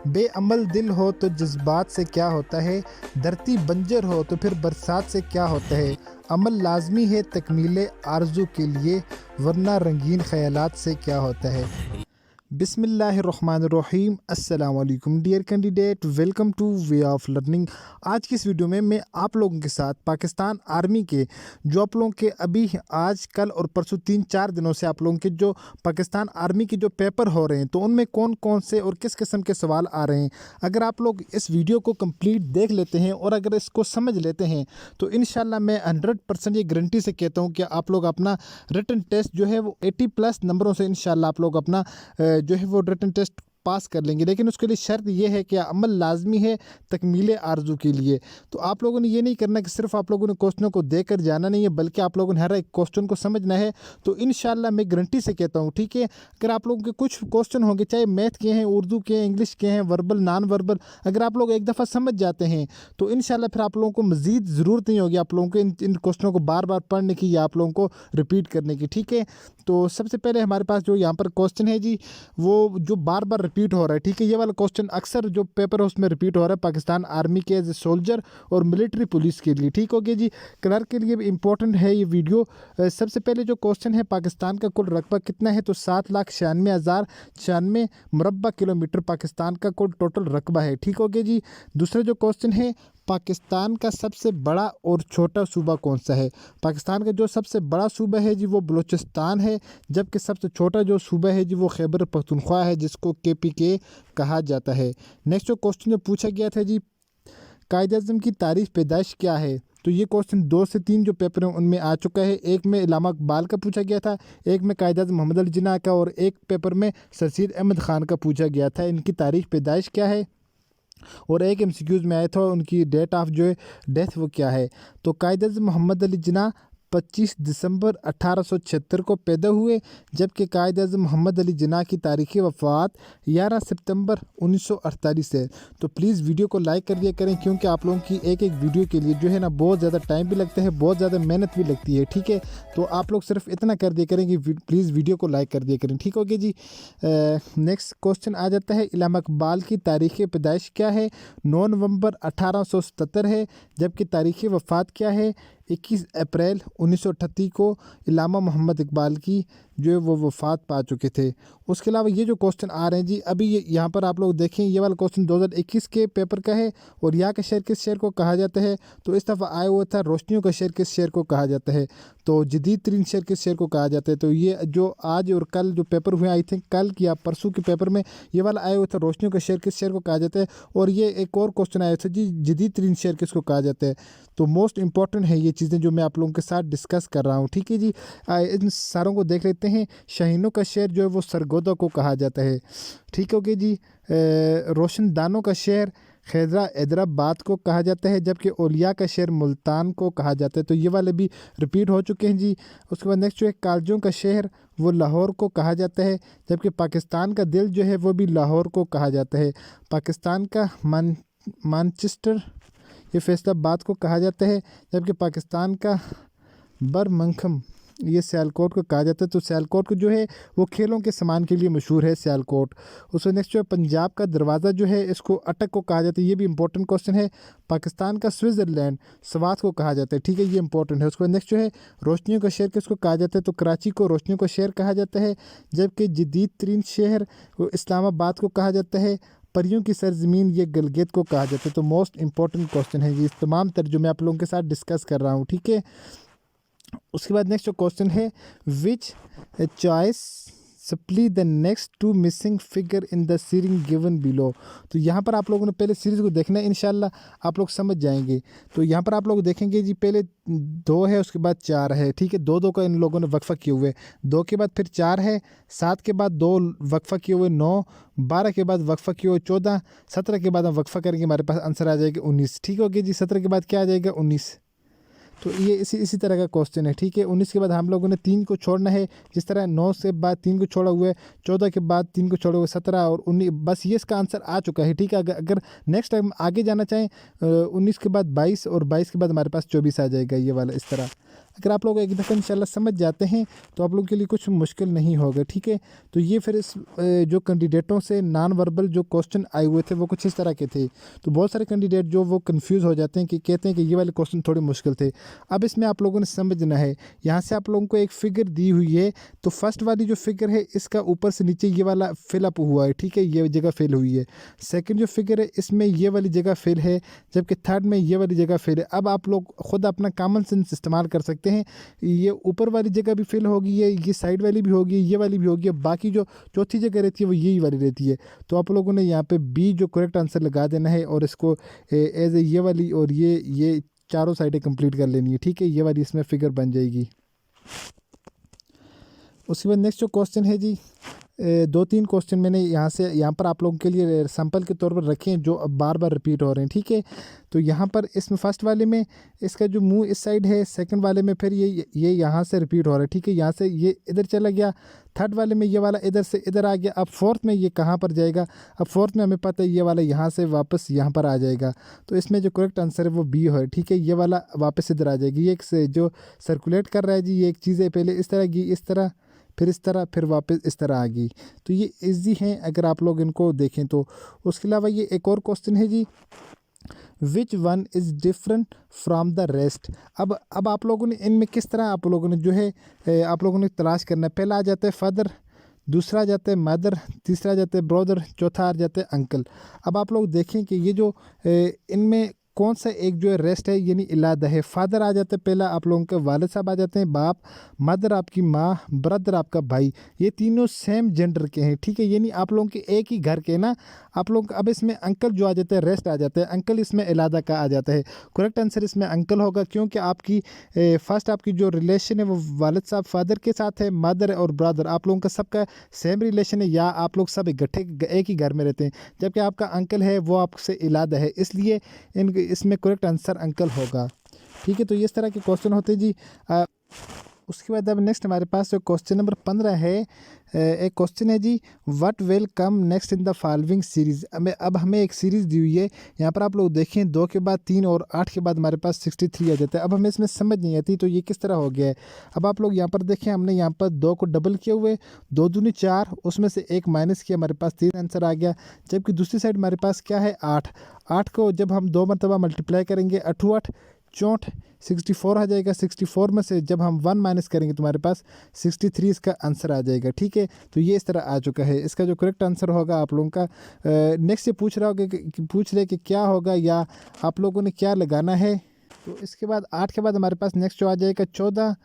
बेअमल दिल हो तो जज्बात से क्या होता है, धरती बंजर हो तो फिर बरसात से क्या होता है। अमल लाजमी है तकमीले आरज़ू के लिए, वरना रंगीन ख़यालात से क्या होता है। बिस्मिल्लाहिर्रहमानिर्रहीम। अस्सलाम वालेकुम dear candidate, welcome to way of learning. आज की इस वीडियो में मैं आप लोगों के साथ पाकिस्तान आर्मी के जो आप लोगों के अभी आज कल और परसों 3-4 दिनों से आप लोगों के जो पाकिस्तान आर्मी के जो पेपर हो रहे हैं तो उनमें कौन कौन से और किस किस्म के सवाल आ रहे हैं, अगर आप लोग इस वीडियो को कंप्लीट देख लेते हैं और अगर इसको समझ लेते हैं तो इंशाल्लाह मैं 100% ये गारंटी से कहता हूँ कि आप लोग अपना रिटन टेस्ट जो है वो 80+ नंबरों से इंशाल्लाह आप लोग अपना जो है वो रिटन टेस्ट पास कर लेंगे। लेकिन उसके लिए शर्त ये है कि अमल लाजमी है तकमीले आरजू के लिए। तो आप लोगों ने ये नहीं करना कि सिर्फ आप लोगों ने क्वेश्चनों को देकर जाना नहीं है, बल्कि आप लोगों ने हर एक क्वेश्चन को समझना है। तो इंशाल्लाह मैं गारंटी से कहता हूँ, ठीक है, अगर आप लोगों के कुछ क्वेश्चन होंगे, चाहे मैथ के हैं, उर्दू के हैं, इंग्लिश के हैं, वर्बल नॉन वर्बल, अगर आप लोग एक दफ़ा समझ जाते हैं तो इंशाल्लाह फिर आप लोगों को मज़ीद ज़रूरत नहीं होगी आप लोगों को इन क्वेश्चनों को बार बार पढ़ने की या आप लोगों को रिपीट करने की, ठीक है। तो सबसे पहले हमारे पास जो यहाँ पर क्वेश्चन है जी, वो जो बार बार रिपीट हो रहा है, ठीक है, ये वाला क्वेश्चन अक्सर जो पेपर है उसमें रिपीट हो रहा है पाकिस्तान आर्मी के एज ए सोल्जर और मिलिट्री पुलिस के लिए, ठीक हो गया जी। क्लर्क के लिए भी इंपॉर्टेंट है ये वीडियो। सबसे पहले जो क्वेश्चन है, पाकिस्तान का कुल रकबा कितना है, तो 7,96,096 मुरब्बा किलोमीटर पाकिस्तान का कुल टोटल रकबा है, ठीक हो गया जी। दूसरा जो क्वेश्चन है, पाकिस्तान का सबसे बड़ा और छोटा सूबा कौन सा है। पाकिस्तान का जो सबसे बड़ा सूबा है जी वो बलूचिस्तान है, जबकि सबसे छोटा जो सूबा है जी वो खैबर पख्तूनख्वा है, जिसको KPK कहा जाता है। नेक्स्ट जो क्वेश्चन जो पूछा गया था जी, कायद-ए-आज़म की तारीख पैदाइश क्या है, तो ये क्वेश्चन 2 से 3 जो पेपर हैं उनमें आ चुका है। एक में इलामा इकबाल का पूछा गया था, एक में कायद-ए-आज़म मोहम्मद अली जिन्ना का, और एक पेपर में सर सैयद अहमद ख़ान का पूछा गया था। इनकी तारीख पैदाइश क्या है, और एक MCQs में आया था उनकी डेट ऑफ जो है डेथ वो क्या है। तो कायद-ए-आज़म मोहम्मद अली जिन्ना 25 दिसंबर 1876 को पैदा हुए, जबकि कायद-ए-आज़म मोहम्मद अली जिन्ना की तारीख़ वफ़ात 11 सितंबर 1948 है। तो प्लीज़ वीडियो को लाइक कर दिया करें, क्योंकि आप लोगों की एक एक वीडियो के लिए जो है ना बहुत ज़्यादा टाइम भी लगता है, बहुत ज़्यादा मेहनत भी लगती है, ठीक है। तो आप लोग सिर्फ इतना कर दिया करें कि प्लीज़ वीडियो को लाइक कर दिया करें, ठीक हो गया जी। नेक्स्ट क्वेश्चन आ जाता है, इलामा इकबाल की तारीख़ पैदाइश क्या है। 9 नवंबर 1877 है, जबकि तारीख़ वफ़ात क्या है, 21 अप्रैल 1938 को इलामा मोहम्मद इकबाल की जो है वो वफ़ात पा चुके थे। उसके अलावा ये जो क्वेश्चन आ रहे हैं जी, अभी ये यहाँ पर आप लोग देखें, ये वाला क्वेश्चन 2021 के पेपर का है, और यहाँ का शहर किस शहर को कहा जाता है, तो इस दफ़ा आया हुआ था रोशनियों का शहर किस शहर को कहा जाता है, तो जदीद तरीन शहर किस शहर को कहा जाता है। तो ये जो आज और कल जो पेपर हुए, आई थिंक कल या परसों के पेपर में ये वाला आया हुआ था रोशनियों का शहर किस शहर को कहा जाता है, और ये एक और क्वेश्चन आया था जी, जदीद तरीन शहर किसको कहा जाता है। तो मोस्ट इंपॉर्टेंट है ये चीज़ें जो मैं आप लोगों के साथ डिस्कस कर रहा हूँ, ठीक है जी। इन सारों को देख लेते हैं। शाहीनों का शहर जो है वो सरगोदा को कहा जाता है, ठीक हो गया जी। रोशनदानों का शहर हैदराबाद को कहा जाता है, जबकि औलिया का शहर मुल्तान को कहा जाता है। तो ये वाले भी रिपीट हो चुके हैं जी। उसके बाद नेक्स्ट जो है, कालजों का शहर वो लाहौर को कहा जाता है, जबकि पाकिस्तान का दिल जो है वो भी लाहौर को कहा जाता है। पाकिस्तान का मानचेस्टर ये फैसलाबाद को कहा जाता है, जबकि पाकिस्तान का बरमंखम ये सियालकोट को कहा जाता है। तो सियालकोट को जो है वो खेलों के सामान के लिए मशहूर है सियालकोट। उसके नेक्स्ट जो है, पंजाब का दरवाज़ा जो है इसको अटक को कहा जाता है, ये भी इंपॉर्टेंट क्वेश्चन है। पाकिस्तान का स्विट्ज़रलैंड स्वात को कहा जाता है, ठीक है, ये इंपॉर्टेंट है। उसके बाद नेक्स्ट जो है, रोशनियों का शहर किसको कहा जाता है, तो कराची को रोशनियों का शहर कहा जाता है, जबकि जदीद तरीन शहर वो इस्लामाबाद को कहा जाता है। परियों की सरजमीन ये गलगित को कहा जाता है। तो मोस्ट इंपॉर्टेंट क्वेश्चन है ये, इस तमाम तर्जुमे आप लोगों के साथ डिस्कस कर रहा हूँ, ठीक है। उसके बाद नेक्स्ट जो क्वेश्चन है, which choice supply the next two missing figure in the series given below. तो यहाँ पर आप लोगों ने पहले सीरीज़ को देखना है, इंशाल्लाह आप लोग समझ जाएंगे। तो यहाँ पर आप लोग देखेंगे जी, पहले 2 है, उसके बाद 4 है, ठीक है, 2-2 का इन लोगों ने वक्फ़ा किए हुए, 2 के बाद फिर 4 है, 7 के बाद 2 वक्फ़ा किए हुए 9, 12 के बाद वक्फ़ा किए हुए 14, 17 के बाद हम वक्फ़ा करेंगे, हमारे पास आंसर आ जाएगा 19, ठीक हो गया जी। 17 के बाद क्या आ जाएगा 19। तो ये इसी तरह का क्वेश्चन है, ठीक है। 19 के बाद हम लोगों ने 3 को छोड़ना है, जिस तरह 9 से बाद 3 को छोड़ा हुआ है, 14 के बाद 3 को छोड़ा हुआ है, 17 और 19, बस ये इसका आंसर आ चुका है, ठीक है। अगर नेक्स्ट टाइम आगे जाना चाहें 19 के बाद 22 और 22 के बाद हमारे पास 24 आ जाएगा, ये वाला इस तरह। अगर आप लोग एक दफ़ा इंशाल्लाह समझ जाते हैं तो आप लोगों के लिए कुछ मुश्किल नहीं होगा, ठीक है। तो ये फिर इस जो कैंडिडेटों से नॉन वर्बल जो क्वेश्चन आए हुए थे वो कुछ इस तरह के थे। तो बहुत सारे कैंडिडेट जो वो कंफ्यूज हो जाते हैं कि कहते हैं कि ये वाले क्वेश्चन थोड़े मुश्किल थे। अब इसमें आप लोगों ने समझना है, यहाँ से आप लोगों को एक फिगर दी हुई है, तो फर्स्ट वाली जो फिगर है इसका ऊपर से नीचे ये वाला फिलअप हुआ है, ठीक है, ये जगह फिल हुई है। सेकंड जो फिगर है इसमें ये वाली जगह फिल है, जबकि थर्ड में ये वाली जगह फिल है। अब आप लोग खुद अपना कॉमन सेंस इस्तेमाल कर सकते हैं, ये ऊपर वाली जगह भी फिल होगी, ये साइड वाली भी होगी, ये वाली भी होगी, बाकी जो चौथी जगह रहती है वो यही वाली रहती है। तो आप लोगों ने यहाँ पे बी जो करेक्ट आंसर लगा देना है और इसको एज ए ये वाली और ये चारों साइडें कंप्लीट कर लेनी है, ठीक है। ये वाली इसमें फिगर बन जाएगी। उसके बाद नेक्स्ट जो क्वेश्चन है जी, 2-3 क्वेश्चन मैंने यहाँ पर आप लोगों के लिए सैंपल के तौर पर रखे हैं जो अब बार बार रिपीट हो रहे हैं, ठीक है। तो यहाँ पर इसमें फर्स्ट वाले में इसका जो मुंह इस साइड है, सेकंड वाले में फिर ये यहाँ से रिपीट हो रहा है, ठीक है, यहाँ से ये इधर चला गया, थर्ड वाले में ये वाला इधर से इधर आ गया। अब फोर्थ में ये कहाँ पर जाएगा? अब फोर्थ में हमें पता है ये वाला यहाँ से वापस यहाँ पर आ जाएगा। तो इसमें जो करेक्ट आंसर है वो बी है, ठीक है। ये वाला वापस इधर आ जाएगी, ये एक जो सर्कुलेट कर रहा है जी, ये एक चीज़ है, पहले इस तरह की, इस तरह, फिर इस तरह, फिर वापस इस तरह आ गई। तो ये ईजी हैं अगर आप लोग इनको देखें तो। उसके अलावा ये एक और क्वेश्चन है जी, which one is different from the rest. अब आप लोगों ने इनमें किस तरह आप लोगों ने जो है आप लोगों ने तलाश करना है। पहला आ जाता है फादर, दूसरा आ जाता है मदर, तीसरा आ जाता है ब्रदर, चौथा आ जाता है अंकल। अब आप लोग देखें कि ये जो इनमें कौन सा एक जो है रेस्ट है यानी इलादा है। फादर आ जाते हैं पहला, आप लोगों के वालिद साहब आ जाते हैं, बाप, मदर आपकी माँ, ब्रदर आपका भाई, ये तीनों सेम जेंडर के हैं, ठीक है, यानी आप लोगों के एक ही घर के ना आप लोग। अब इसमें अंकल जो आ जाता है रेस्ट आ जाता है, अंकल इसमें इलादा का आ जाता है। करेक्ट आंसर इसमें अंकल होगा, क्योंकि आपकी फर्स्ट आपकी जो रिलेशन है वो वालिद साहब फादर के साथ है, मदर और ब्रदर आप लोगों का सबका सेम रिलेशन है, या आप लोग सब इकट्ठे एक ही घर में रहते हैं। जबकि आपका अंकल है वो आपसे इलादा है, इसलिए इसमें करेक्ट आंसर अंकल होगा, ठीक है। तो इस तरह के क्वेश्चन होते हैं जी। उसके बाद अब नेक्स्ट हमारे पास जो क्वेश्चन नंबर 15 है, एक क्वेश्चन है जी, what will come next in the following series. अब हमें एक सीरीज़ दी हुई है, यहाँ पर आप लोग देखें 2 के बाद 3 और 8 के बाद हमारे पास 63 आ जाता है। अब हमें इसमें समझ नहीं आती तो ये किस तरह हो गया है। अब आप लोग यहाँ पर देखें, हमने यहाँ पर 2 को डबल किए हुए, 2 दूनी 4, उसमें से 1 माइनस किया, हमारे पास 3 आंसर आ गया। जबकि दूसरी साइड हमारे पास क्या है 8, 8 को जब हम 2 मरतबा मल्टीप्लाई करेंगे 8 8 64 64 आ जाएगा। 64 में से जब हम 1 माइनस करेंगे तो हमारे पास 63 इसका आंसर आ जाएगा, ठीक है। तो ये इस तरह आ चुका है। इसका जो करेक्ट आंसर होगा आप लोगों का नेक्स्ट ये पूछ रहा होगा कि पूछ रहे कि क्या होगा या आप लोगों ने क्या लगाना है। तो इसके बाद 8 के बाद हमारे पास नेक्स्ट जो आ जाएगा 14।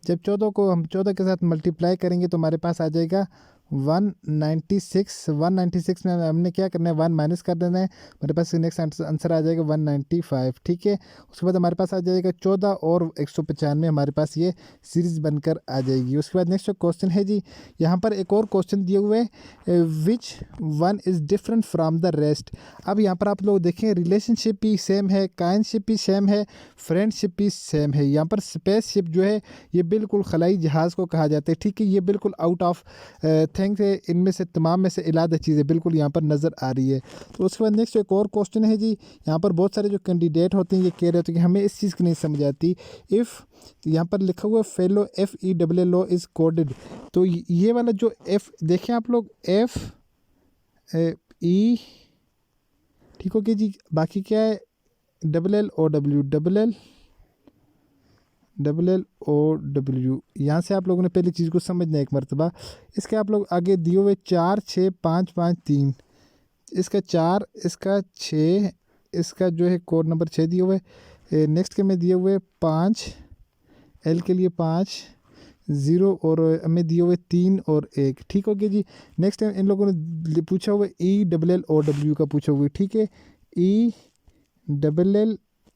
जब 14 को हम 14 के साथ मल्टीप्लाई करेंगे तो हमारे पास आ जाएगा 196। 196 में हमने क्या करना है 1 माइनस कर देना है, हमारे पास नेक्स्ट आंसर आ जाएगा 195, ठीक है। उसके बाद हमारे पास आ जाएगा 14 और 195 हमारे पास ये सीरीज़ बनकर आ जाएगी। उसके बाद नेक्स्ट क्वेश्चन है जी, यहाँ पर एक और क्वेश्चन दिए हुए हैं, विच one is different from the rest. अब यहाँ पर आप लोग देखें रिलेशनशिप भी सेम है, काइंडशिप भी सेम है, फ्रेंडशिप भी सेम है। यहाँ पर स्पेसशिप जो है ये बिल्कुल खलाई जहाज़ को कहा जाता है, ठीक है। ये बिल्कुल आउट ऑफ थिंग्स है, इनमें से तमाम में से इलादा चीज़ें बिल्कुल यहाँ पर नज़र आ रही है। तो उसके बाद नेक्स्ट एक और क्वेश्चन है जी, यहाँ पर बहुत सारे जो कैंडिडेट होते हैं ये कह रहे होते हैं कि हमें इस चीज़ की नहीं समझ आती। इफ़ यहाँ पर लिखा हुआ फेलो FELLO इज़ कोडेड, तो ये वाला जो F देखें आप लोग FE, ठीक हो गया जी। बाकी क्या है LLOW, LLOW। यहाँ से आप लोगों ने पहली चीज़ को समझना है एक मरतबा। इसके आप लोग आगे दिए हुए 4 6 5 5 3, इसका 4, इसका 6, इसका जो है कोड नंबर 6 दिए हुए। नेक्स्ट के में दिए हुए 5, L के लिए 5 0 और हमें दिए हुए 3 और 1, ठीक हो गया जी। नेक्स्ट इन लोगों ने पूछा हुआ ELLOW का पूछा हुआ, ठीक है।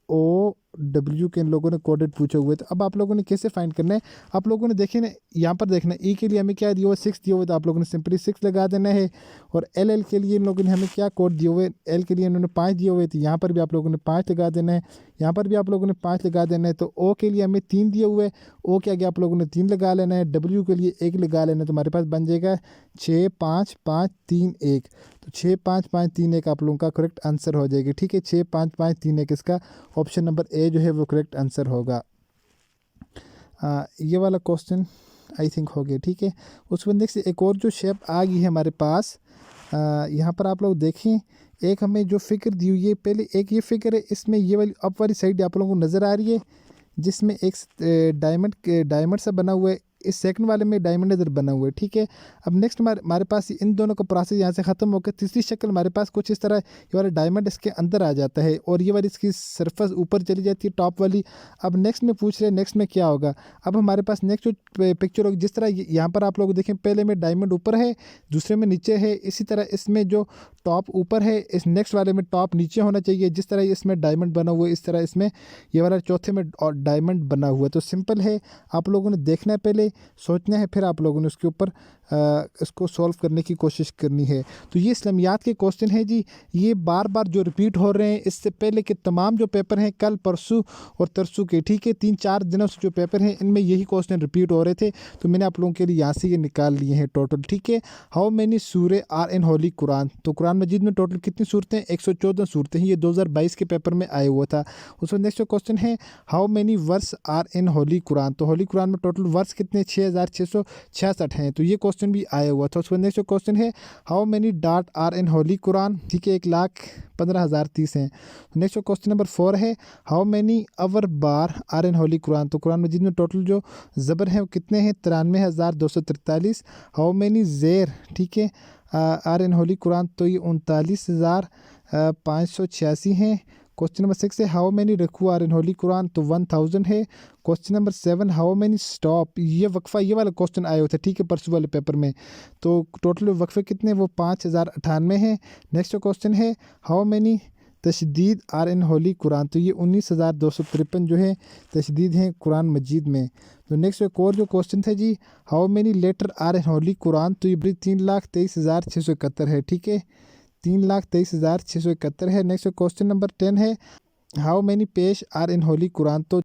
ELLOW के इन लोगों ने कोडेड पूछे हुए। तो अब आप लोगों ने कैसे फाइंड करना है, आप लोगों ने देखें ना यहाँ पर देखना है, के लिए हमें क्या दिया हुआ 6 दिया हुआ, तो आप लोगों ने सिंपली 6 लगा देना है। और LL के लिए इन लोगों ने हमें क्या कोड दिए हुए, L के लिए इन्होंने 5 दिए हुए, तो यहाँ पर भी आप लोगों ने 5 लगा देना है, यहाँ पर भी आप लोगों ने 5 लगा देना है। तो O के लिए हमें 3 दिए हुए, O के आगे आप लोगों ने 3 लगा लेना है, W के लिए 1 लगा लेना है, तो हमारे पास बन जाएगा 6 5 5 3 1। तो 6 5 5 3 1 आप लोगों का करेक्ट आंसर हो जाएगी, ठीक है। 6 5 5 3 1 इसका ऑप्शन नंबर A जो है वो करेक्ट आंसर होगा। ये वाला क्वेश्चन आई थिंक हो गया, ठीक है। उसके बाद नेक्स्ट एक और जो शेप आ गई है हमारे पास, यहाँ पर आप लोग देखें, एक हमें जो फिगर दी हुई है, पहले एक ये फिगर है, इसमें ये वाली अप वाली साइड आप लोगों को नज़र आ रही है, जिसमें एक डायमंड सा बना हुआ है। इस सेकंड वाले में डायमंड इधर बना हुआ है, ठीक है। अब नेक्स्ट हमारे पास इन दोनों का प्रोसेस यहाँ से ख़त्म होकर तीसरी शक्ल हमारे पास कुछ इस तरह, ये वाला डायमंड इसके अंदर आ जाता है और ये वाली इसकी सरफेस ऊपर चली जाती है, टॉप वाली। अब नेक्स्ट में पूछ रहे हैं नेक्स्ट में क्या होगा। अब हमारे पास नेक्स्ट जो पिक्चर होगी, जिस तरह यहाँ पर आप लोग देखें, पहले में डायमंड ऊपर है, दूसरे में नीचे है, इसी तरह इसमें जो टॉप ऊपर है, इस नेक्स्ट वाले में टॉप नीचे होना चाहिए। जिस तरह इसमें डायमंड बना हुआ है, इस तरह इसमें ये वाला चौथे में और डायमंड बना हुआ है। तो सिंपल है, आप लोगों ने देखना है, पहले सोचना है, फिर आप लोगों ने उसके ऊपर इसको सॉल्व करने की कोशिश करनी है। तो ये इस्लामियात के क्वेश्चन है जी, ये बार बार जो रिपीट हो रहे हैं। इससे पहले के तमाम जो पेपर हैं, कल परसों और तरसों के, ठीक है, 3-4 दिनों से जो पेपर हैं, इनमें यही क्वेश्चन रिपीट हो रहे थे। तो मैंने आप लोगों के लिए यहाँ से ये निकाल लिए हैं टोटल, ठीक है। हाउ मैनी सूरे आर इन होली कुरान, तो कुरान मजीद में टोटल कितनी सूरतें, 114 सूरतें हैं। ये 2022 के पेपर में आया हुआ था। उसमें नेक्स्ट क्वेश्चन है, how many verse are in holy Quran, तो होली कुरान में टोटल वर्स कितने, 6666 हैं। तो ये क्वेश्चन भी आया हुआ था। उसमें नेक्स्ट क्वेश्चन है, how many dot are in holy Quran, ठीक है, 1,15,030 हैं। नेक्स्ट क्वेश्चन नंबर 4 है, हाउ मेनी अवर बार आर इन होली कुरान, तो कुरान मजीद में टोटल जो ज़बर हैं वो कितने हैं, 93,243। हाउ मेनी ज़ेर, ठीक है, आर इन होली कुरान, तो ये 39,586 हैं। क्वेश्चन नंबर 6 है, हाउ मैनी रखू आर इन होली कुरान, तो 1000 है। Question number 7, how many stop, ये वक्फ़ा, ये वाला क्वेश्चन आया हुआ था, ठीक है, परसों वाले पेपर में। तो टोटल वक्फ़े कितने, वो 5098 हैं। नेक्स्ट क्वेश्चन है, हाउ मैनी तशदीद आर इन होली कुरान, तो ये 19,253 जो है तशदीद हैं कुरान मजीद में। तो नेक्स्ट एक और जो क्वेश्चन था जी, how many letter are in holy Quran, तो ये 3,23,671 है, ठीक है, 3,23,671 है। नेक्स्ट क्वेश्चन नंबर 10 है, हाउ मैनी पेश आर इन होली कुरान, तो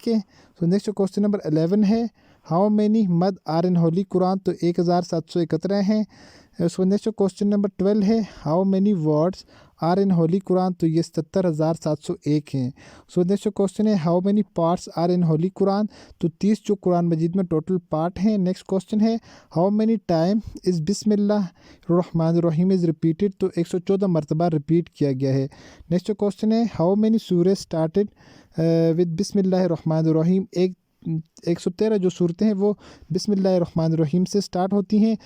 ठीक है। तो नेक्स्ट क्वेश्चन नंबर 11 है, हाउ मैनी मद आर इन होली कुरान, तो 1,771 हैं। उसको नेक्स्ट क्वेश्चन नंबर 12 है, how many words are in holy Quran, तो ये 77,701 हैं। सो नेक्स्ट क्वेश्चन है, how many parts are in holy Quran, तो 30 जो कुरान मजीद में टोटल पार्ट हैं। नेक्स्ट क्वेश्चन है, हाउ मैनी टाइम इज़ बिस्मिल्लाहिर्रहमानिर्रहीम इज़ रिपीटेड, तो 114 मरतबा रिपीट किया गया है। नेक्स्ट क्वेश्चन है, हाउ मैनी सूरह स्टार्टेड विद बिस्मिल्लाहिर्रहमानिर्रहीम, 113 जो सूरतें हैं वो बिस्मिल्लाहिर्रहमानिर्रहीम से स्टार्ट होती हैं।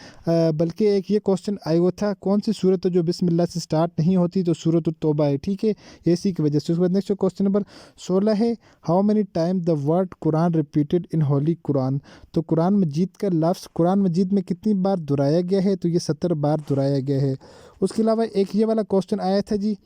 बल्कि एक ये क्वेश्चन आया हुआ था, कौन सी सूरत है जो बिस्मिल्लाह से स्टार्ट नहीं होती, तो सूरत तौबा है, ठीक है, इसी की वजह से। उसके बाद नेक्स्ट क्वेश्चन नंबर 16 है, how many time the word Quran repeated in holy Quran, तो कुरान मजीद का लफ्ज़ कुरान मजीद में कितनी बार दोहराया गया है, तो ये 70 बार दोहराया गया है। उसके अलावा एक ये वाला क्वेश्चन आया था जी,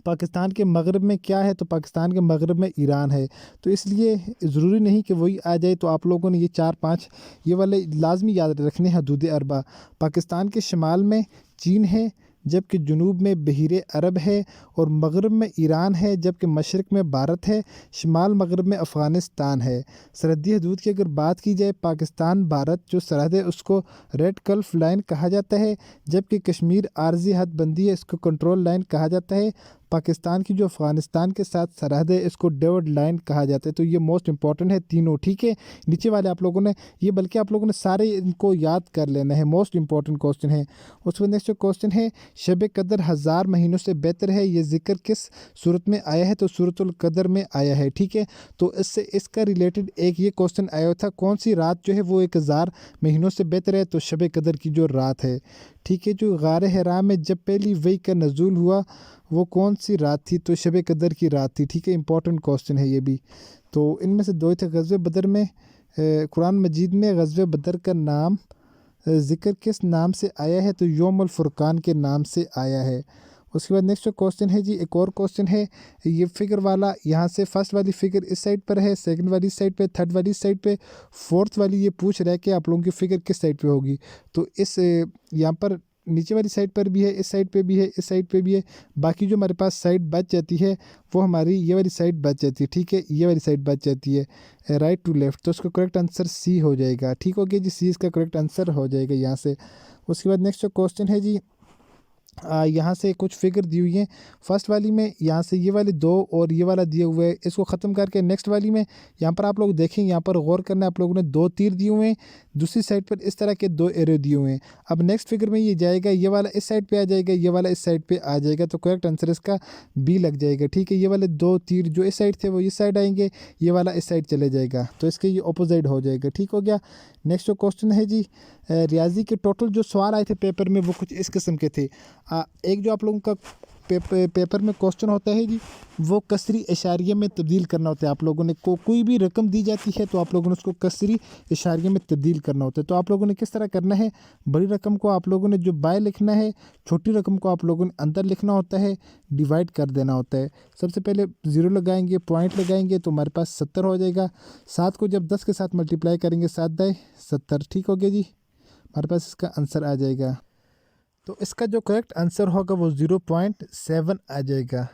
पाकिस्तान के मगरब में क्या है, तो पाकिस्तान के मगरब में ईरान है। तो इसलिए ज़रूरी नहीं कि वही आ जाए, तो आप लोगों ने ये 4-5 ये वाले लाजमी याद रखने हैं। हदूद अरबा, पाकिस्तान के शुमाल में चीन है, जबकि जनूब में बहीरे अरब है, और मगरब में ईरान है, जबकि मशरक़ में भारत है, शुमाल मगरब में अफ़गानिस्तान है। सरहदी हदूद की अगर बात की जाए, पाकिस्तान भारत जो सरहद है उसको रेड गल्फ लाइन कहा जाता है, जबकि कश्मीर आर्जी हदबंदी है, इसको कंट्रोल लाइन कहा जाता है। पाकिस्तान की जो अफ़गानिस्तान के साथ सरहद है इसको डेविड लाइन कहा जाता है। तो ये मोस्ट इंपॉर्टेंट है तीनों, ठीक है। नीचे वाले आप लोगों ने ये, बल्कि आप लोगों ने सारे इनको याद कर लेना है, मोस्ट इंपॉर्टेंट क्वेश्चन है। उसके बाद नेक्स्ट क्वेश्चन है, शब कदर 1000 महीनों से बेहतर है, ये जिक्र किस सूरत में आया है, तो सूरतुल कदर में आया है, ठीक है। तो इससे इसका रिलेटेड एक ये क्वेश्चन आया था, कौन सी रात जो है वो 1000 महीनों से बेहतर है, तो शब कदर की जो रात है, ठीक है। जो गार हिरा में जब पहली वही का नज़ूल हुआ वो कौन सी रात थी, तो शब कदर की रात थी, ठीक है। इंपॉर्टेंट क्वेश्चन है ये भी। तो इनमें से दो थे। गज़वे बदर में कुरान मजीद में गज़वे बदर का नाम ज़िक्र किस नाम से आया है, तो यौमुल फुरकान के नाम से आया है। उसके बाद नेक्स्ट क्वेश्चन है जी, एक और क्वेश्चन है, ये फिगर वाला यहाँ से फर्स्ट वाली फिगर इस साइड पर है, सेकंड वाली साइड पे, थर्ड वाली साइड पे, फोर्थ वाली ये पूछ रहा है कि आप लोगों की फिगर किस साइड पे होगी। तो इस यहाँ पर नीचे वाली साइड पर भी है, इस साइड पे भी है, इस साइड पे भी है। बाकी जो हमारे पास साइड बच जाती है वो हमारी ये वाली साइड बच जाती है, ठीक है, ये वाली साइड बच जाती है राइट टू लेफ़्ट। तो उसका करेक्ट आंसर सी हो जाएगा, ठीक हो गया जी, सी इसका करेक्ट आंसर हो जाएगा यहाँ से। उसके बाद नेक्स्ट क्वेश्चन है जी, यहाँ से कुछ फिगर दी हुई हैं। फर्स्ट वाली में यहाँ से ये वाले दो और ये वाला दिए हुए हैं, इसको ख़त्म करके नेक्स्ट वाली में यहाँ पर आप लोग देखें, यहाँ पर गौर करना है, आप लोगों ने दो तीर दिए हुए हैं, दूसरी साइड पर इस तरह के दो एरो दिए हुए हैं। अब नेक्स्ट फिगर में ये जाएगा, ये वाला इस साइड पे आ जाएगा, ये वाला इस साइड पे आ जाएगा, तो करेक्ट आंसर इसका बी लग जाएगा। ठीक है, ये वाले दो तीर जो इस साइड थे वो इस साइड आएंगे, ये वाला इस साइड चले जाएगा, तो इसके ये अपोजिट हो जाएगा। ठीक हो गया। नेक्स्ट जो क्वेश्चन है जी, रियाजी के टोटल जो सवाल आए थे पेपर में वो कुछ इस किस्म के थे। एक जो आप लोगों का पेपर में क्वेश्चन होता है जी, वो कसरी इशारिये में तब्दील करना होता है। आप लोगों ने कोई भी रकम दी जाती है तो आप लोगों ने उसको कसरी इशारिये में तब्दील करना होता है। तो आप लोगों ने किस तरह करना है, बड़ी रकम को आप लोगों ने जो बाय लिखना है, छोटी रकम को आप लोगों ने अंदर लिखना होता है, डिवाइड कर देना होता है। सबसे पहले 0 लगाएंगे, पॉइंट लगाएंगे, तो हमारे पास 70 हो जाएगा। 7 को जब 10 के साथ मल्टीप्लाई करेंगे, 7 दाए 70। ठीक हो गया जी, हमारे पास इसका आंसर आ जाएगा। तो इसका जो करेक्ट आंसर होगा वो 0.7 आ जाएगा।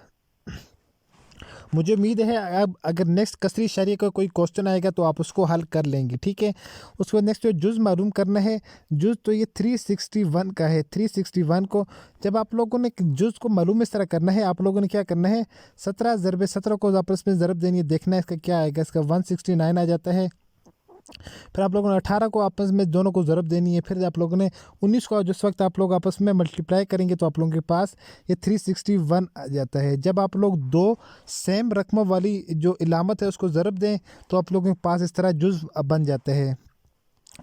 मुझे उम्मीद है अब अगर नेक्स्ट कसरी इशारिये का कोई क्वेश्चन आएगा तो आप उसको हल कर लेंगे। ठीक है, उसके बाद नेक्स्ट जो जुज़ मालूम करना है, जुज़ तो ये 361 का है। 361 को जब आप लोगों ने जुज़ को मालूम इस तरह करना है, आप लोगों ने क्या करना है, 17 ज़रबे 17 को आपस में ज़रब देनी है, देखना है इसका क्या आएगा। इसका 169 आ जाता है। फिर आप लोगों ने 18 को आपस में दोनों को ज़रब देनी है। फिर आप लोगों ने 19 को जिस वक्त आप लोग आपस में मल्टीप्लाई करेंगे तो आप लोगों के पास ये 361 आ जाता है। जब आप लोग दो सेम रकमों वाली जो इलामत है उसको ज़रब दें तो आप लोगों के पास इस तरह जुज़ बन जाता है।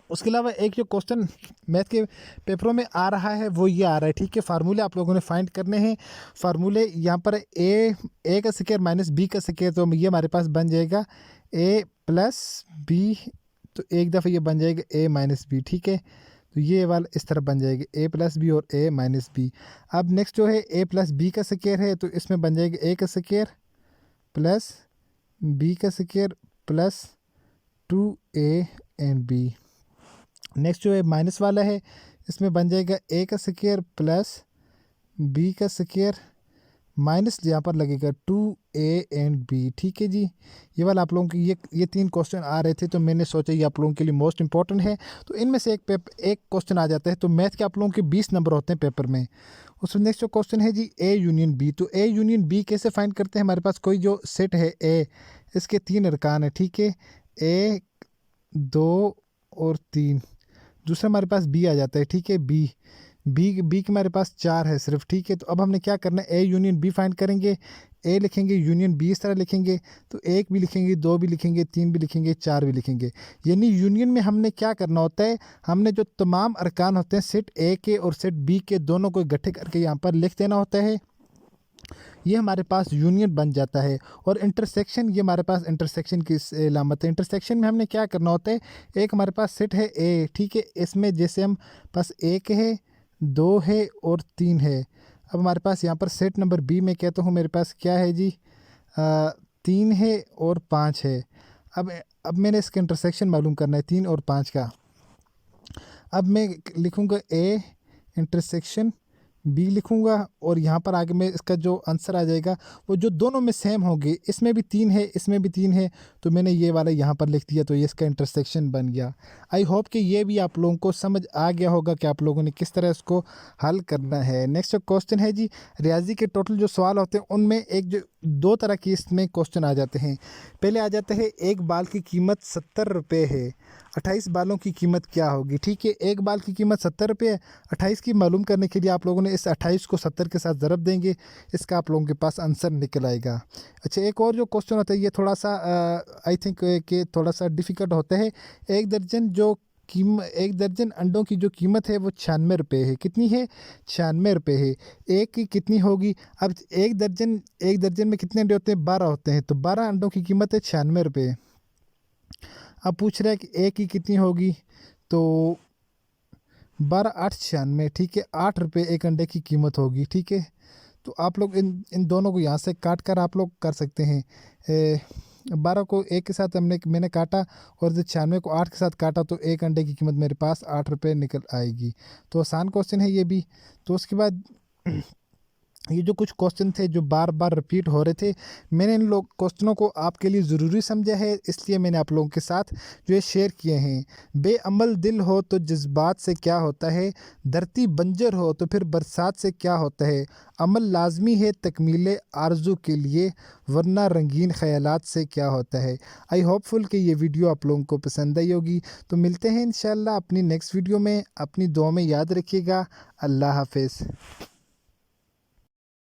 उसके अलावा एक जो क्वेश्चन मैथ के पेपरों में आ रहा है वो ये आ रहा है। ठीक है, फार्मूले आप लोगों ने फाइंड करने हैं। फार्मूले यहाँ पर ए का स्क्वायर माइनस बी का स्क्वायर, तो ये हमारे पास बन जाएगा ए प्लस बी, तो एक दफ़ा ये बन जाएगा ए माइनस बी। ठीक है, तो ये वाला इस तरह बन जाएगा ए प्लस बी और ए माइनस बी। अब नेक्स्ट जो है ए प्लस बी का स्क्वायर है, तो इसमें बन जाएगा ए का स्क्वायर प्लस बी का square plus 2a and B. Next जो है माइनस वाला है, इसमें बन जाएगा ए का स्क्वायर प्लस बी का स्क्वायर माइनस यहाँ पर लगेगा 2a एंड बी। ठीक है जी, ये वाला आप लोगों की ये 3 क्वेश्चन आ रहे थे, तो मैंने सोचा ये आप लोगों के लिए मोस्ट इंपॉर्टेंट है। तो इनमें से एक क्वेश्चन आ जाता है। तो मैथ के आप लोगों के 20 नंबर होते हैं पेपर में। उसमें नेक्स्ट जो क्वेश्चन है जी, ए यूनियन बी। तो ए यूनियन बी कैसे फाइंड करते हैं, हमारे पास कोई जो सेट है ए, इसके 3 अरकान है। ठीक है, 1 2 और 3। दूसरा हमारे पास बी आ जाता है। ठीक है, बी के हमारे पास 4 है सिर्फ। ठीक है, तो अब हमने क्या करना है, ए यूनियन बी फाइंड करेंगे। ए लिखेंगे, यूनियन बी इस तरह लिखेंगे, तो 1 भी लिखेंगे, 2 भी लिखेंगे, 3 भी लिखेंगे, 4 भी लिखेंगे। यानी यूनियन में हमने क्या करना होता है, हमने जो तमाम अरकान होते हैं सेट ए के और सेट बी के, दोनों को इकट्ठे करके यहाँ पर लिख देना होता है। ये हमारे पास यूनियन बन जाता है। और इंटरसेक्शन, ये हमारे पास इंटरसेक्शन की अलामत है। इंटरसेक्शन में हमने क्या करना होता है, एक हमारे पास सेट है ए। ठीक है, इसमें जैसे हम पास 1 है, 2 है और 3 है। अब हमारे पास यहाँ पर सेट नंबर बी में कहता हूँ, मेरे पास क्या है जी, 3 है और 5 है। अब मैंने इसका इंटरसेक्शन मालूम करना है 3 और 5 का। अब मैं लिखूँगा ए इंटरसेक्शन बी लिखूँगा, और यहाँ पर आगे में इसका जो आंसर आ जाएगा वो जो दोनों में सेम होंगे, इसमें भी 3 है, इसमें भी 3 है, तो मैंने ये वाला यहाँ पर लिख दिया, तो ये इसका इंटरसेक्शन बन गया। आई होप कि ये भी आप लोगों को समझ आ गया होगा कि आप लोगों ने किस तरह इसको हल करना है। नेक्स्ट क्वेश्चन है जी, रियाजी के टोटल जो सवाल होते हैं उनमें एक जो 2 तरह की इसमें क्वेश्चन आ जाते हैं। पहले आ जाता है एक बाल की कीमत 70 रुपये है, 28 बालों की कीमत क्या होगी। ठीक है, एक बाल की कीमत 70 रुपये है, 28 की मालूम करने के लिए आप लोगों ने इस 28 को 70 के साथ ज़रब देंगे, इसका आप लोगों के पास आंसर निकल आएगा। अच्छा, एक और जो क्वेश्चन होता है ये थोड़ा सा आई थिंक कि थोड़ा सा डिफ़िकल्ट होता है। एक दर्जन अंडों की जो कीमत है वो 96 रुपये है। कितनी है, 96 रुपये है। एक की कितनी होगी। अब एक दर्जन में कितने अंडे होते हैं, 12 होते हैं, तो 12 अंडों की कीमत है 96 रुपये। अब पूछ रहा है कि एक की कितनी होगी, तो 12 8 96। ठीक है, 8 रुपये एक अंडे की कीमत होगी। ठीक है, तो आप लोग इन दोनों को यहाँ से काट कर आप लोग कर सकते हैं। 12 को 1 के साथ मैंने काटा, और जब 96 को 8 के साथ काटा, तो एक अंडे की कीमत मेरे पास 8 रुपये निकल आएगी। तो आसान क्वेश्चन है ये भी। तो उसके बाद ये जो कुछ क्वेश्चन थे जो बार बार रिपीट हो रहे थे, मैंने इन लोग क्वेश्चनों को आपके लिए ज़रूरी समझा है, इसलिए मैंने आप लोगों के साथ जो है शेयर किए हैं। बेअमल दिल हो तो जज्बात से क्या होता है, धरती बंजर हो तो फिर बरसात से क्या होता है, अमल लाजमी है तकमीले आरजू के लिए, वरना रंगीन ख्यालात से क्या होता है। आई होपफुल कि ये वीडियो आप लोगों को पसंद आई होगी। तो मिलते हैं इंशाल्लाह अपनी नेक्स्ट वीडियो में। अपनी दुआ में याद रखिएगा। अल्लाह हाफिज़।